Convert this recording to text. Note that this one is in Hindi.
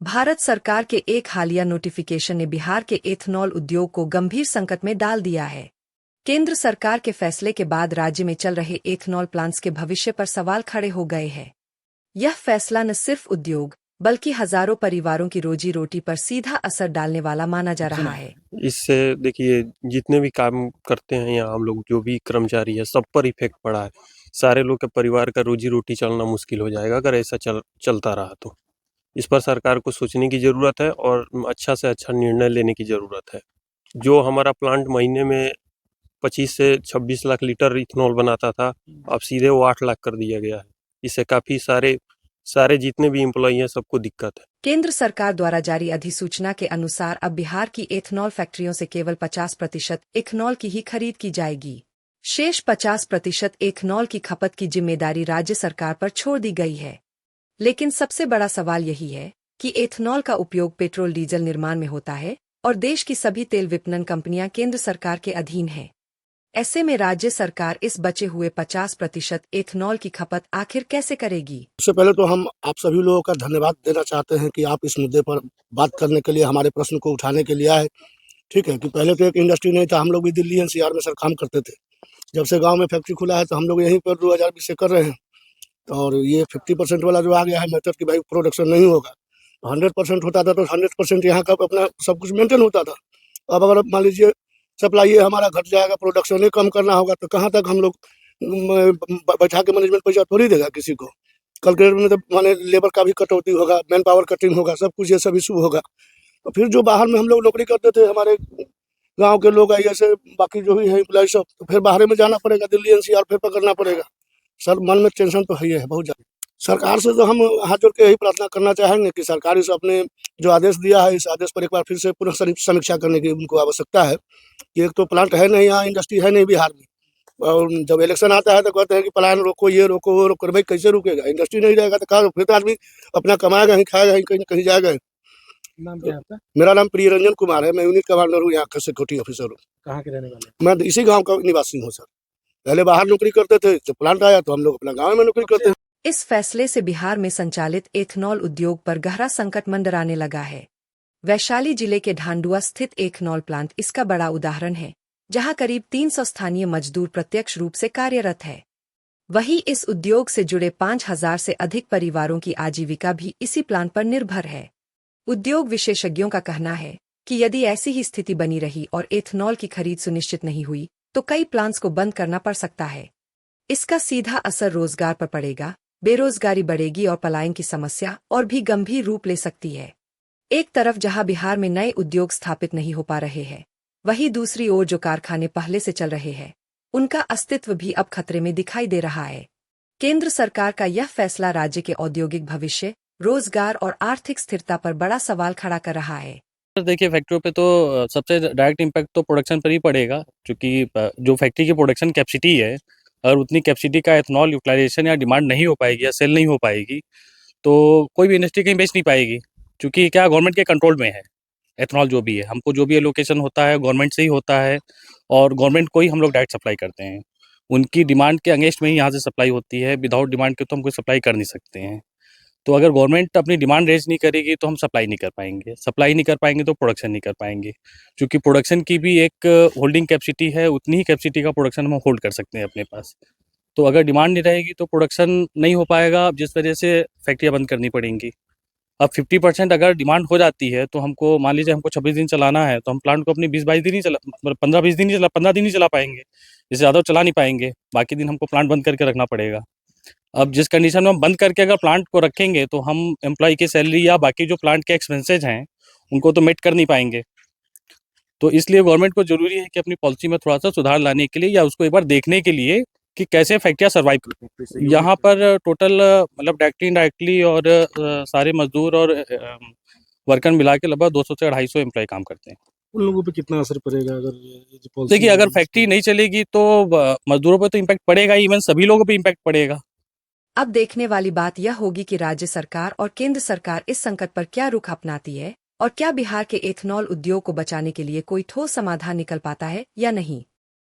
भारत सरकार के एक हालिया नोटिफिकेशन ने बिहार के एथनॉल उद्योग को गंभीर संकट में डाल दिया है। केंद्र सरकार के फैसले के बाद राज्य में चल रहे एथनॉल प्लांट्स के भविष्य पर सवाल खड़े हो गए हैं। यह फैसला न सिर्फ उद्योग बल्कि हजारों परिवारों की रोजी रोटी पर सीधा असर डालने वाला माना जा रहा है। इससे देखिए, जितने भी काम करते हैं यहाँ हम लोग, जो भी कर्मचारी है, सब पर इफेक्ट पड़ा है। सारे लोग के परिवार का रोजी रोटी चलना मुश्किल हो जाएगा अगर ऐसा चलता रहा तो। इस पर सरकार को सोचने की ज़रूरत है और अच्छा से अच्छा निर्णय लेने की ज़रूरत है। जो हमारा प्लांट महीने में 25 से 26 लाख लीटर इथेनॉल बनाता था, अब सीधे वो 8 लाख कर दिया गया है। इससे काफ़ी सारे जितने भी एम्प्लॉई हैं सबको दिक्कत है। केंद्र सरकार द्वारा जारी अधिसूचना के अनुसार अब बिहार की एथनॉल फैक्ट्रियों से केवल 50% इथेनॉल की ही खरीद की जाएगी। शेष 50% एथनॉल की खपत की जिम्मेदारी राज्य सरकार पर छोड़ दी गई है। लेकिन सबसे बड़ा सवाल यही है कि एथनॉल का उपयोग पेट्रोल डीजल निर्माण में होता है और देश की सभी तेल विपणन कंपनियां केंद्र सरकार के अधीन हैं। ऐसे में राज्य सरकार इस बचे हुए 50% एथनॉल की खपत आखिर कैसे करेगी? सबसे पहले तो हम आप सभी लोगों का धन्यवाद देना चाहते हैं कि आप इस मुद्दे पर बात करने के लिए, हमारे प्रश्न को उठाने के लिए आए। ठीक है कि पहले तो एक इंडस्ट्री नहीं था, हम लोग भी दिल्ली एनसीआर में सर काम करते थे। जब से गांव में फैक्ट्री खुला है तो हम लोग यहीं पर 2020 से कर रहे हैं। और ये 50% वाला जो आ गया है मेथड कि भाई प्रोडक्शन नहीं होगा, तो 100% होता था तो 100% यहाँ का अपना सब कुछ मेंटेन होता था। अब अगर मान लीजिए सप्लाई हमारा घट जाएगा, प्रोडक्शन ही कम करना होगा, तो कहाँ तक हम लोग बैठा के मैनेजमेंट पैसा थोड़ी देगा किसी को। कल के डेट में तो माने लेबर का भी कटौती होगा, मैन पावर कटिंग होगा, सब कुछ ये सब इशू होगा। तो फिर जो बाहर में हम लोग नौकरी करते थे, हमारे गांव के लोग ऐसे बाकी जो भी है एम्प्लॉय सब, तो फिर बाहर में जाना पड़ेगा, दिल्ली एनसीआर फिर पकड़ना पड़ेगा। सर मन में टेंशन तो है बहुत ज़्यादा। सरकार से तो हम हाथ जोड़ के यही प्रार्थना करना चाहेंगे कि सरकार इस अपने जो आदेश दिया है, इस आदेश पर एक बार फिर से पुनः समीक्षा करने की उनको आवश्यकता है कि एक तो प्लांट है नहीं यहाँ, इंडस्ट्री है नहीं बिहार में। और जब इलेक्शन आता है तो कहते हैं कि पलायन रोको, ये रोको, वो रोको। भाई कैसे रुकेगा? इंडस्ट्री नहीं रहेगा तो कहाँ? फिर तो आदमी अपना कमाएगा ही, खाएगा ही, कहीं कहीं जाएगा ही। नाम क्या है आपका? मेरा नाम प्रिय रंजन कुमार है, मैं यूनिट कमांडर हूँ यहाँ का, सिक्योरिटी ऑफिसर हूँ। कहाँ के रहने वाले? मैं इसी गाँव का निवासी हूँ सर। पहले बाहर नौकरी करते थे, जब प्लांट आया तो हम लोग अपना गाँव में नौकरी करते हैं। इस फैसले से बिहार में संचालित एथनॉल उद्योग पर गहरा संकट मंडराने लगा है। वैशाली जिले के ढांडुआ स्थित एथनॉल प्लांट इसका बड़ा उदाहरण है, जहां करीब 300 स्थानीय मजदूर प्रत्यक्ष रूप से कार्यरत है। वहीं इस उद्योग से जुड़े 5000 से अधिक परिवारों की आजीविका भी इसी प्लांट पर निर्भर है। उद्योग विशेषज्ञों का कहना है कि यदि ऐसी ही स्थिति बनी रही और एथनॉल की खरीद सुनिश्चित नहीं हुई तो कई प्लांट्स को बंद करना पड़ सकता है। इसका सीधा असर रोजगार पर पड़ेगा, बेरोजगारी बढ़ेगी और पलायन की समस्या और भी गंभीर रूप ले सकती है। एक तरफ जहां बिहार में नए उद्योग स्थापित नहीं हो पा रहे हैं, वहीं दूसरी ओर जो कारखाने पहले से चल रहे हैं, उनका अस्तित्व भी अब खतरे में दिखाई दे रहा है। केंद्र सरकार का यह फैसला राज्य के औद्योगिक भविष्य, रोजगार और आर्थिक स्थिरता पर बड़ा सवाल खड़ा कर रहा है। देखिए, फैक्ट्रियों पे तो सबसे डायरेक्ट इम्पैक्ट तो प्रोडक्शन पर ही पड़ेगा, क्योंकि जो फैक्ट्री की प्रोडक्शन कैपेसिटी है, और उतनी कैपेसिटी का एथनॉल यूटिलाइजेशन या डिमांड नहीं हो पाएगी या सेल नहीं हो पाएगी, तो कोई भी इंडस्ट्री कहीं बेच नहीं पाएगी। क्योंकि क्या, गवर्नमेंट के कंट्रोल में है एथनॉल। जो भी है, हमको जो भी एलोकेशन होता है गवर्नमेंट से ही होता है, और गवर्नमेंट को ही हम लोग डायरेक्ट सप्लाई करते हैं। उनकी डिमांड के अगेंस्ट में ही यहाँ से सप्लाई होती है। विदाउट डिमांड के तो हम कोई सप्लाई कर नहीं सकते हैं। तो अगर गवर्नमेंट अपनी डिमांड रेज नहीं करेगी तो हम सप्लाई नहीं कर पाएंगे, सप्लाई नहीं कर पाएंगे तो प्रोडक्शन नहीं कर पाएंगे। क्योंकि प्रोडक्शन की भी एक होल्डिंग कैपेसिटी है, उतनी ही कैपेसिटी का प्रोडक्शन हम होल्ड कर सकते हैं अपने पास। तो अगर डिमांड नहीं रहेगी तो प्रोडक्शन नहीं हो पाएगा, जिस वजह से फैक्ट्रियाँ बंद करनी पड़ेंगी। अब 50% अगर डिमांड हो जाती है तो हमको, मान लीजिए हमको 26 दिन चलाना है, तो हम प्लांट को अपनी 20-22 दिन ही चला, 15-20 दिन ही चला, 15 दिन ही चला पाएंगे। इससे ज़्यादा चला नहीं पाएंगे, बाकी दिन हमको प्लांट बंद करके रखना पड़ेगा। अब जिस कंडीशन में हम बंद करके अगर प्लांट को रखेंगे तो हम एम्प्लॉय की सैलरी या बाकी जो प्लांट के एक्सपेंसेज हैं उनको तो मेट कर नहीं पाएंगे। तो इसलिए गवर्नमेंट को ज़रूरी है कि अपनी पॉलिसी में थोड़ा सा सुधार लाने के लिए, या उसको एक बार देखने के लिए कि कैसे फैक्ट्रियाँ सर्वाइव करती हैं। यहाँ पर टोटल मतलब डायरेक्टली इनडायरेक्टली और सारे मजदूर और वर्कर मिला के लगभग 200 से 250 एम्प्लॉय काम करते हैं। उन लोगों पे कितना असर पड़ेगा अगर ये जो पॉलिसी? देखिए, अगर फैक्ट्री नहीं चलेगी तो मजदूरों पर तो इम्पैक्ट पड़ेगा, इवन सभी लोगों पर इम्पैक्ट पड़ेगा। अब देखने वाली बात यह होगी कि राज्य सरकार और केंद्र सरकार इस संकट पर क्या रुख अपनाती है और क्या बिहार के एथनॉल उद्योग को बचाने के लिए कोई ठोस समाधान निकल पाता है या नहीं।